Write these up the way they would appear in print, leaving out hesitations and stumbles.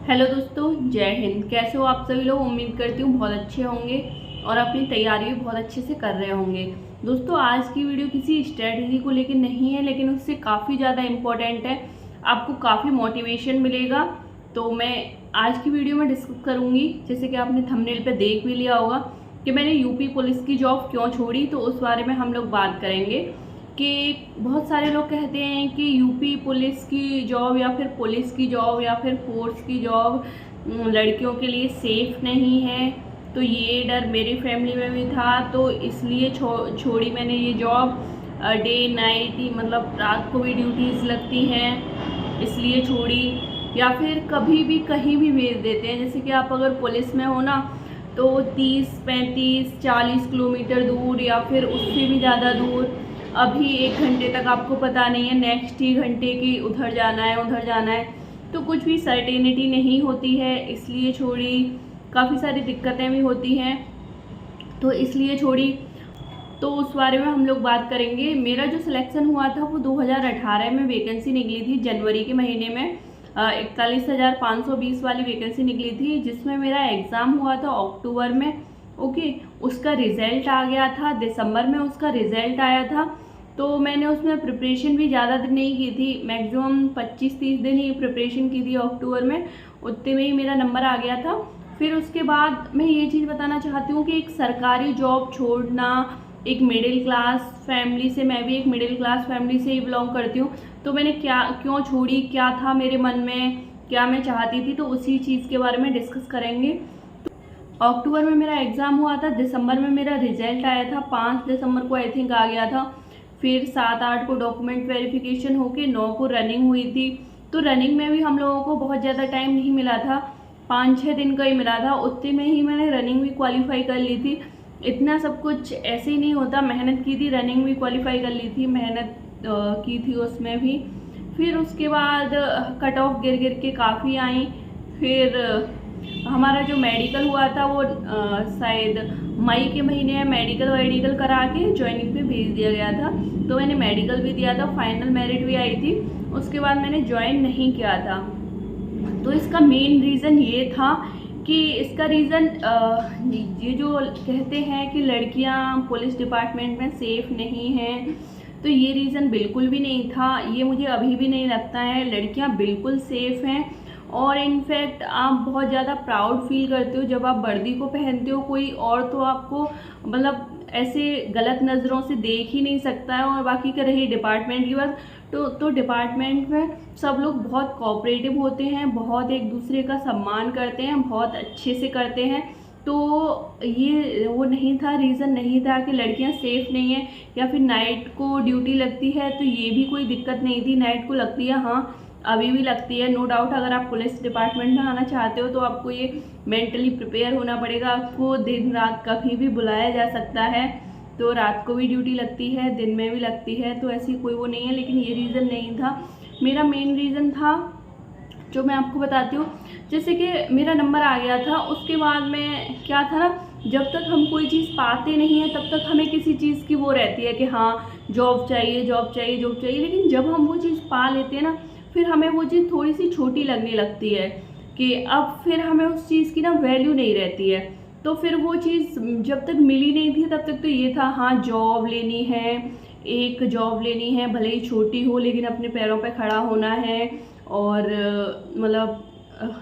Hello दोस्तों, जय हिंद। कैसे हो आप सभी लोग? उम्मीद करती हूँ बहुत अच्छे होंगे और अपनी तैयारी भी बहुत अच्छे से कर रहे होंगे। दोस्तों, आज की वीडियो किसी स्ट्रेटजी को लेकर नहीं है, लेकिन उससे काफ़ी ज़्यादा इम्पोर्टेंट है। आपको काफ़ी मोटिवेशन मिलेगा। तो मैं आज की वीडियो में डिस्कस करूँगी, जैसे कि आपने थंबनेल पे देख भी लिया होगा कि मैंने यूपी पुलिस की जॉब क्यों छोड़ी, तो उस बारे में हम लोग बात करेंगे। कि बहुत सारे लोग कहते हैं कि यूपी पुलिस की जॉब या फिर पुलिस की जॉब या फिर फोर्स की जॉब लड़कियों के लिए सेफ नहीं है। तो ये डर मेरी फैमिली में भी था, तो इसलिए छोड़ी मैंने ये जॉब। डे नाइट ही, मतलब रात को भी ड्यूटीज़ लगती हैं, इसलिए छोड़ी। या फिर कभी भी कहीं भी भेज देते हैं, जैसे कि आप अगर पुलिस में हो ना, तो 30, 35, 40 किलोमीटर दूर या फिर उससे भी ज़्यादा दूर, अभी 1 घंटे तक आपको पता नहीं है, नेक्स्ट ही घंटे की उधर जाना है उधर जाना है, तो कुछ भी सर्टेनिटी नहीं होती है, इसलिए छोड़ी। काफ़ी सारी दिक्कतें भी होती हैं, तो इसलिए छोड़ी। तो उस बारे में हम लोग बात करेंगे। मेरा जो सिलेक्शन हुआ था वो 2018 में वैकेंसी निकली थी, जनवरी के महीने में 41,520 वाली वैकेंसी निकली थी, जिसमें मेरा एग्ज़ाम हुआ था अक्टूबर में। ओके, उसका रिज़ल्ट आ गया था दिसंबर में, उसका रिज़ल्ट आया था। तो मैंने उसमें प्रिपरेशन भी ज़्यादा दिन नहीं की थी, मैक्सिमम 25-30 दिन ही प्रिपरेशन की थी अक्टूबर में, उतने में ही मेरा नंबर आ गया था। फिर उसके बाद मैं ये चीज़ बताना चाहती हूँ कि एक सरकारी जॉब छोड़ना, एक मिडिल क्लास फैमिली से, मैं भी एक मिडिल क्लास फैमिली से ही बिलोंग करती हूँ, तो मैंने क्यों छोड़ी, क्या था मेरे मन में, क्या मैं चाहती थी, तो उसी चीज़ के बारे में डिस्कस करेंगे। अक्टूबर में मेरा एग्ज़ाम हुआ था, दिसंबर में मेरा रिजल्ट आया था, 5 दिसंबर को आई थिंक आ गया था। फिर 7-8 को डॉक्यूमेंट वेरिफिकेशन होके 9 को रनिंग हुई थी। तो रनिंग में भी हम लोगों को बहुत ज़्यादा टाइम नहीं मिला था, 5-6 दिन का ही मिला था, उतने में ही मैंने रनिंग भी क्वालिफाई कर ली थी। इतना सब कुछ ऐसे ही नहीं होता, मेहनत की थी, रनिंग भी क्वालिफाई कर ली थी, मेहनत की थी उसमें भी। फिर उसके बाद कट ऑफ गिर गिर के काफ़ी आई। फिर हमारा जो मेडिकल हुआ था वो शायद मई के महीने में मेडिकल करा के ज्वाइनिंग पे भेज दिया गया था। तो मैंने मेडिकल भी दिया था, फाइनल मेरिट भी आई थी, उसके बाद मैंने ज्वाइन नहीं किया था। तो इसका मेन रीज़न ये था कि इसका रीज़न ये जो कहते हैं कि लड़कियां पुलिस डिपार्टमेंट में सेफ़ नहीं हैं, तो ये रीज़न बिल्कुल भी नहीं था। ये मुझे अभी भी नहीं लगता है, लड़कियां बिल्कुल सेफ़ हैं। और इनफैक्ट आप बहुत ज़्यादा प्राउड फील करते हो जब आप वर्दी को पहनते हो, कोई और तो आपको मतलब ऐसे गलत नज़रों से देख ही नहीं सकता है। और बाकी का रही डिपार्टमेंट की बात, तो डिपार्टमेंट में सब लोग बहुत कोऑपरेटिव होते हैं, बहुत एक दूसरे का सम्मान करते हैं, बहुत अच्छे से करते हैं। तो ये वो नहीं था, रीज़न नहीं था कि लड़कियां सेफ़ नहीं हैं। या फिर नाइट को ड्यूटी लगती है, तो ये भी कोई दिक्कत नहीं थी, नाइट को लगती है, हाँ अभी भी लगती है, नो डाउट। अगर आप पुलिस डिपार्टमेंट में आना चाहते हो तो आपको ये मेंटली प्रिपेयर होना पड़ेगा, आपको दिन रात कभी भी बुलाया जा सकता है। तो रात को भी ड्यूटी लगती है, दिन में भी लगती है, तो ऐसी कोई वो नहीं है। लेकिन ये रीज़न नहीं था, मेरा मेन रीज़न था जो मैं आपको बताती हूँ। जैसे कि मेरा नंबर आ गया था, उसके बाद में क्या था ना, जब तक हम कोई चीज़ पाते नहीं हैं तब तक हमें किसी चीज़ की वो रहती है कि हाँ जॉब चाहिए जॉब चाहिए जॉब चाहिए। लेकिन जब हम वो चीज़ पा लेते हैं ना, फिर हमें वो चीज़ थोड़ी सी छोटी लगने लगती है कि अब फिर हमें उस चीज़ की ना वैल्यू नहीं रहती है। तो फिर वो चीज़ जब तक मिली नहीं थी तब तक तो ये था, हाँ जॉब लेनी है, एक जॉब लेनी है, भले ही छोटी हो लेकिन अपने पैरों पे खड़ा होना है। और मतलब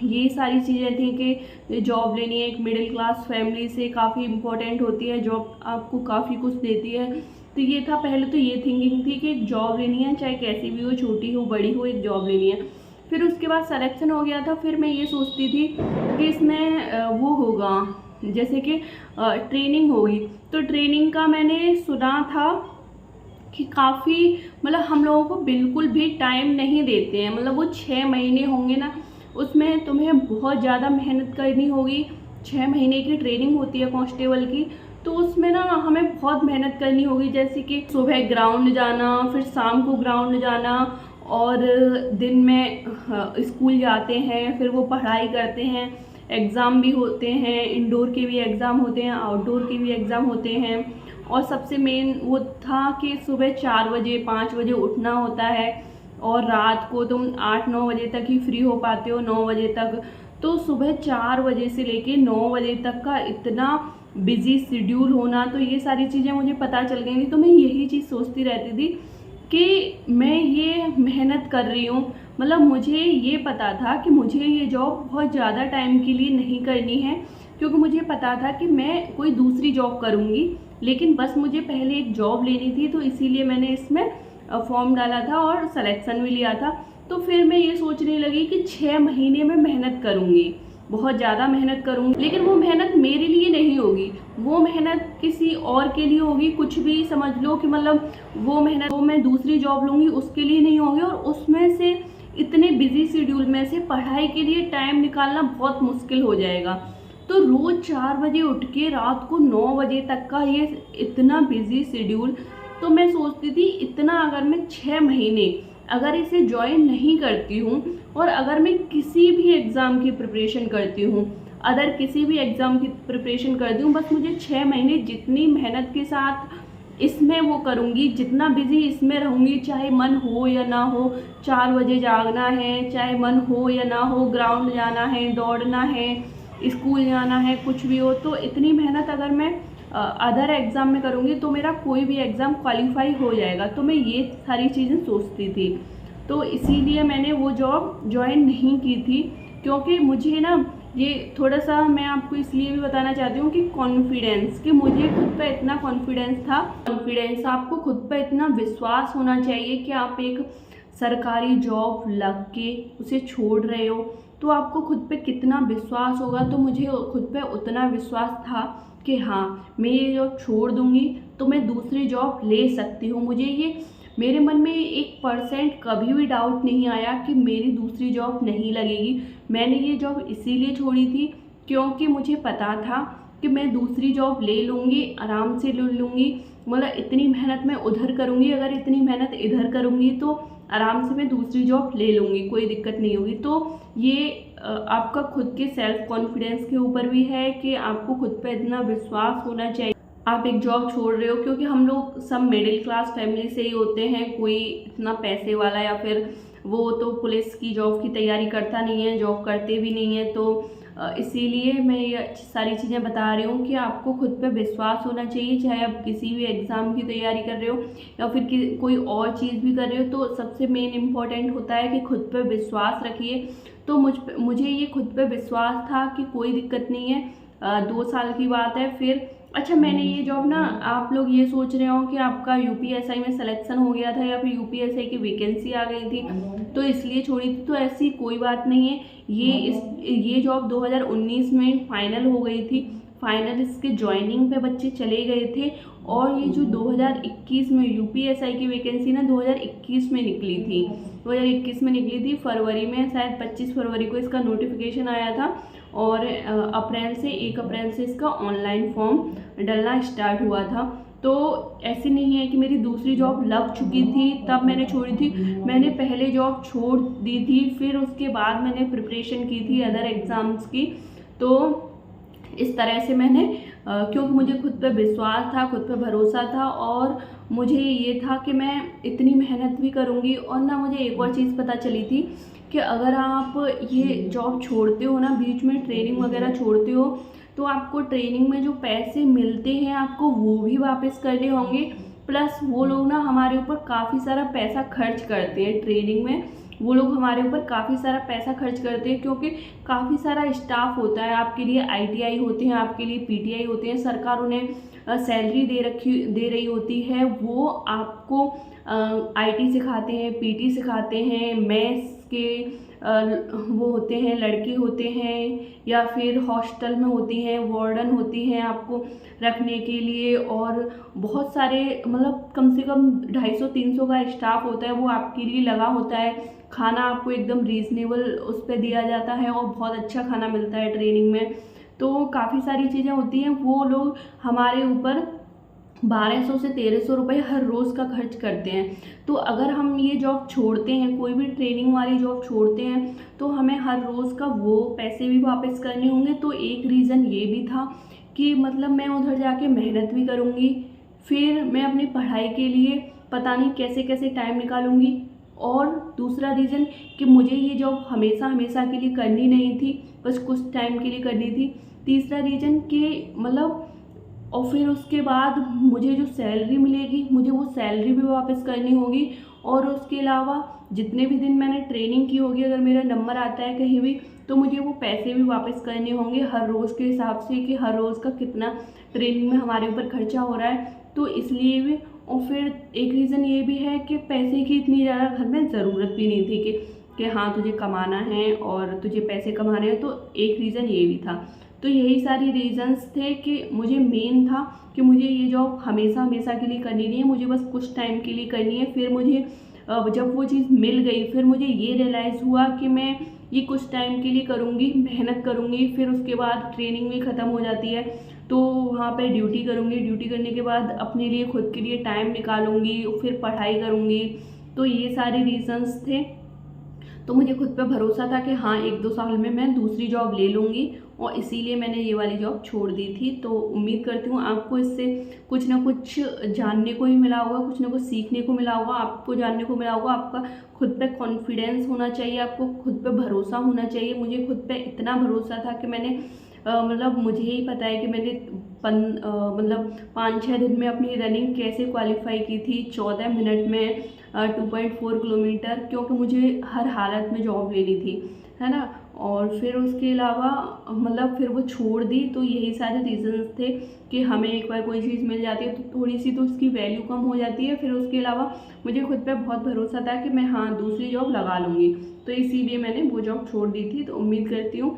ये सारी चीज़ें थी कि जॉब लेनी है, एक मिडिल क्लास फैमिली से काफ़ी इम्पोर्टेंट होती है जॉब, आपको काफ़ी कुछ देती है। तो ये था, पहले तो ये थिंकिंग थी कि एक जॉब लेनी है, चाहे कैसी भी हो, छोटी हो बड़ी हो, एक जॉब लेनी है। फिर उसके बाद सिलेक्शन हो गया था, फिर मैं ये सोचती थी कि इसमें वो होगा जैसे कि ट्रेनिंग होगी। तो ट्रेनिंग का मैंने सुना था कि काफ़ी मतलब हम लोगों को बिल्कुल भी टाइम नहीं देते हैं, मतलब वो 6 महीने होंगे ना, उसमें तुम्हें बहुत ज़्यादा मेहनत करनी होगी। 6 महीने की ट्रेनिंग होती है कांस्टेबल की, तो उसमें ना हमें बहुत मेहनत करनी होगी, जैसे कि सुबह ग्राउंड जाना, फिर शाम को ग्राउंड जाना, और दिन में स्कूल जाते हैं, फिर वो पढ़ाई करते हैं, एग्ज़ाम भी होते हैं, इंडोर के भी एग्ज़ाम होते हैं, आउटडोर के भी एग्ज़ाम होते हैं। और सबसे मेन वो था कि सुबह 4 बजे 5 बजे उठना होता है, और रात को तुम 8-9 बजे तक ही फ्री हो पाते हो, 9 बजे तक। तो सुबह 4 बजे से लेके 9 बजे तक का इतना बिजी शेड्यूल होना, तो ये सारी चीज़ें मुझे पता चल गई थी। तो मैं यही चीज़ सोचती रहती थी कि मैं ये मेहनत कर रही हूँ, मतलब मुझे ये पता था कि मुझे ये जॉब बहुत ज़्यादा टाइम के लिए नहीं करनी है, क्योंकि मुझे पता था कि मैं कोई दूसरी जॉब करूँगी, लेकिन बस मुझे पहले एक जॉब लेनी थी। तो इसीलिए मैंने इसमें फॉर्म डाला था और सिलेक्शन भी लिया था। तो फिर मैं ये सोचने लगी कि 6 महीने में मेहनत करूँगी, बहुत ज़्यादा मेहनत करूँगी, लेकिन वो मेहनत मेरे लिए नहीं होगी, वो मेहनत किसी और के लिए होगी। कुछ भी समझ लो कि मतलब वो मेहनत वो मैं दूसरी जॉब लूँगी उसके लिए नहीं होगी, और उसमें से इतने बिजी शेड्यूल में से पढ़ाई के लिए टाइम निकालना बहुत मुश्किल हो जाएगा। तो रोज़ 4 बजे उठ के रात को 9 बजे तक का ये इतना बिजी शेड्यूल, तो मैं सोचती थी इतना अगर मैं 6 महीने अगर इसे ज्वाइन नहीं करती हूँ, और अगर मैं किसी भी एग्ज़ाम की प्रिपरेशन करती हूँ, अदर किसी भी एग्ज़ाम की प्रिपरेशन करती हूँ, बस मुझे 6 महीने जितनी मेहनत के साथ इसमें वो करूँगी, जितना बिजी इसमें रहूँगी, चाहे मन हो या ना हो, 4 बजे जागना है, चाहे मन हो या ना हो, ग्राउंड जाना है, दौड़ना है, स्कूल जाना है, कुछ भी हो, तो इतनी मेहनत अगर मैं अदर एग्ज़ाम में करूँगी तो मेरा कोई भी एग्ज़ाम क्वालिफाई हो जाएगा। तो मैं ये सारी चीज़ें सोचती थी, तो इसीलिए मैंने वो जॉब ज्वाइन नहीं की थी। क्योंकि मुझे ना ये थोड़ा सा मैं आपको इसलिए भी बताना चाहती हूँ कि कॉन्फिडेंस, कि मुझे खुद पे इतना कॉन्फिडेंस था। कॉन्फिडेंस, आपको खुद पे इतना विश्वास होना चाहिए कि आप एक सरकारी जॉब लग के उसे छोड़ रहे हो, तो आपको खुद पे कितना विश्वास होगा। तो मुझे खुद पे उतना विश्वास था कि हाँ, मैं ये जॉब छोड़ दूँगी तो मैं दूसरी जॉब ले सकती हूँ। मुझे ये मेरे मन में 1% कभी भी डाउट नहीं आया कि मेरी दूसरी जॉब नहीं लगेगी। मैंने ये जॉब इसीलिए छोड़ी थी क्योंकि मुझे पता था कि मैं दूसरी जॉब ले लूँगी, आराम से ले लूँगी। मतलब इतनी मेहनत मैं उधर करूँगी, अगर इतनी मेहनत इधर करूँगी तो आराम से मैं दूसरी जॉब ले लूँगी, कोई दिक्कत नहीं होगी। तो ये आपका खुद के सेल्फ कॉन्फिडेंस के ऊपर भी है कि आपको खुद पे इतना विश्वास होना चाहिए। आप एक जॉब छोड़ रहे हो, क्योंकि हम लोग सब मिडिल क्लास फैमिली से ही होते हैं, कोई इतना पैसे वाला या फिर वो तो पुलिस की जॉब की तैयारी करता नहीं है, जॉब करते भी नहीं है। तो इसीलिए मैं ये सारी चीज़ें बता रही हूँ कि आपको खुद पे विश्वास होना चाहिए, चाहे आप किसी भी एग्ज़ाम की तैयारी कर रहे हो या फिर कोई और चीज़ भी कर रहे हो। तो सबसे मेन इम्पॉर्टेंट होता है कि खुद पे विश्वास रखिए। तो मुझे ये खुद पे विश्वास था कि कोई दिक्कत नहीं है, 2 साल की बात है। फिर अच्छा, मैंने ये जॉब ना, आप लोग ये सोच रहे हो कि आपका यूपीएसआई में सिलेक्शन हो गया था या फिर यूपीएसआई की वैकेंसी आ गई थी तो इसलिए छोड़ी थी, तो ऐसी कोई बात नहीं है। ये जॉब 2019 में फाइनल हो गई थी। फाइनल इसके ज्वाइनिंग पे बच्चे चले गए थे, और ये जो 2021 में यूपीएसआई की वैकेंसी ना 2021 में निकली थी, 2021 में निकली थी। फरवरी में शायद 25 फरवरी को इसका नोटिफिकेशन आया था, और 1 अप्रैल से इसका ऑनलाइन फॉर्म डलना स्टार्ट हुआ था। तो ऐसे नहीं है कि मेरी दूसरी जॉब लग चुकी थी तब मैंने छोड़ी थी। मैंने पहले जॉब छोड़ दी थी, फिर उसके बाद मैंने प्रिपरेशन की थी अदर एग्ज़ाम्स की। तो इस तरह से मैंने क्योंकि मुझे खुद पे विश्वास था, खुद पे भरोसा था, और मुझे ये था कि मैं इतनी मेहनत भी करूँगी। और ना मुझे एक और चीज़ पता चली थी कि अगर आप ये जॉब छोड़ते हो ना, बीच में ट्रेनिंग वगैरह छोड़ते हो, तो आपको ट्रेनिंग में जो पैसे मिलते हैं आपको वो भी वापस करने होंगे। प्लस वो लोग ना हमारे ऊपर काफ़ी सारा पैसा खर्च करते हैं ट्रेनिंग में, वो लोग हमारे ऊपर काफ़ी सारा पैसा खर्च करते हैं, क्योंकि काफ़ी सारा स्टाफ होता है। आपके लिए आईटीआई होते हैं, आपके लिए पीटीआई होते हैं, सरकार उन्हें सैलरी दे रही होती है। वो आपको आईटी सिखाते हैं, पीटी सिखाते हैं, मैथ्स के वो होते हैं, लड़के होते हैं, या फिर हॉस्टल में होती हैं, वार्डन होती हैं आपको रखने के लिए, और बहुत सारे मतलब कम से कम 250-300 का स्टाफ होता है, वो आपके लिए लगा होता है। खाना आपको एकदम रीज़नेबल उस पर दिया जाता है, और बहुत अच्छा खाना मिलता है ट्रेनिंग में। तो काफ़ी सारी चीज़ें होती हैं। वो लोग हमारे ऊपर 1200 से 1300 रुपये हर रोज़ का खर्च करते हैं। तो अगर हम ये जॉब छोड़ते हैं, कोई भी ट्रेनिंग वाली जॉब छोड़ते हैं, तो हमें हर रोज़ का वो पैसे भी वापस करने होंगे। तो एक रीज़न ये भी था कि मतलब मैं उधर जाके मेहनत भी करूँगी, फिर मैं अपनी पढ़ाई के लिए पता नहीं कैसे कैसे टाइम निकालूँगी। और दूसरा रीज़न कि मुझे ये जॉब हमेशा हमेशा के लिए करनी नहीं थी, बस कुछ टाइम के लिए करनी थी। तीसरा रीज़न कि मतलब और फिर उसके बाद मुझे जो सैलरी मिलेगी मुझे वो सैलरी भी वापस करनी होगी, और उसके अलावा जितने भी दिन मैंने ट्रेनिंग की होगी अगर मेरा नंबर आता है कहीं भी तो मुझे वो पैसे भी वापस करने होंगे हर रोज़ के हिसाब से कि हर रोज़ का कितना ट्रेनिंग में हमारे ऊपर खर्चा हो रहा है। तो इसलिए भी, और फिर एक रीज़न ये भी है कि पैसे की इतनी ज़्यादा घर में ज़रूरत भी नहीं थी कि हाँ तुझे कमाना है और तुझे पैसे कमाने हैं, तो एक रीज़न ये भी था। तो यही सारी रीज़न्स थे कि मुझे मेन था कि मुझे ये जॉब हमेशा हमेशा के लिए करनी नहीं है, मुझे बस कुछ टाइम के लिए करनी है। फिर मुझे जब वो चीज़ मिल गई फिर मुझे ये रियलाइज़ हुआ कि मैं ये कुछ टाइम के लिए करूँगी, मेहनत करूँगी, फिर उसके बाद ट्रेनिंग भी ख़त्म हो जाती है तो वहाँ पे ड्यूटी करूँगी, ड्यूटी करने के बाद अपने लिए खुद के लिए टाइम निकालूंगी, फिर पढ़ाई करूँगी। तो ये सारे रीज़न्स थे। तो मुझे खुद पे भरोसा था कि हाँ 1-2 साल में मैं दूसरी जॉब ले लूँगी, और इसीलिए मैंने ये वाली जॉब छोड़ दी थी। तो उम्मीद करती हूँ आपको इससे कुछ ना कुछ जानने को ही मिला होगा, कुछ ना कुछ सीखने को मिला होगा, आपको जानने को मिला होगा। आपका खुद पे कॉन्फिडेंस होना चाहिए, आपको खुद पे भरोसा होना चाहिए। मुझे खुद पे इतना भरोसा था कि मैंने मतलब मुझे ही पता है कि मैंने मतलब 5-6 दिन में अपनी रनिंग कैसे क्वालिफाई की थी 14 मिनट में 2.4 किलोमीटर, क्योंकि मुझे हर हालत में जॉब लेनी थी, है ना। और फिर उसके अलावा मतलब फिर वो छोड़ दी। तो यही सारे रीज़न्स थे कि हमें एक बार कोई चीज़ मिल जाती है तो थोड़ी सी तो उसकी वैल्यू कम हो जाती है। फिर उसके अलावा मुझे खुद पे बहुत भरोसा था कि मैं हाँ दूसरी जॉब लगा लूँगी, तो इसीलिए मैंने वो जॉब छोड़ दी थी। तो उम्मीद करती हूँ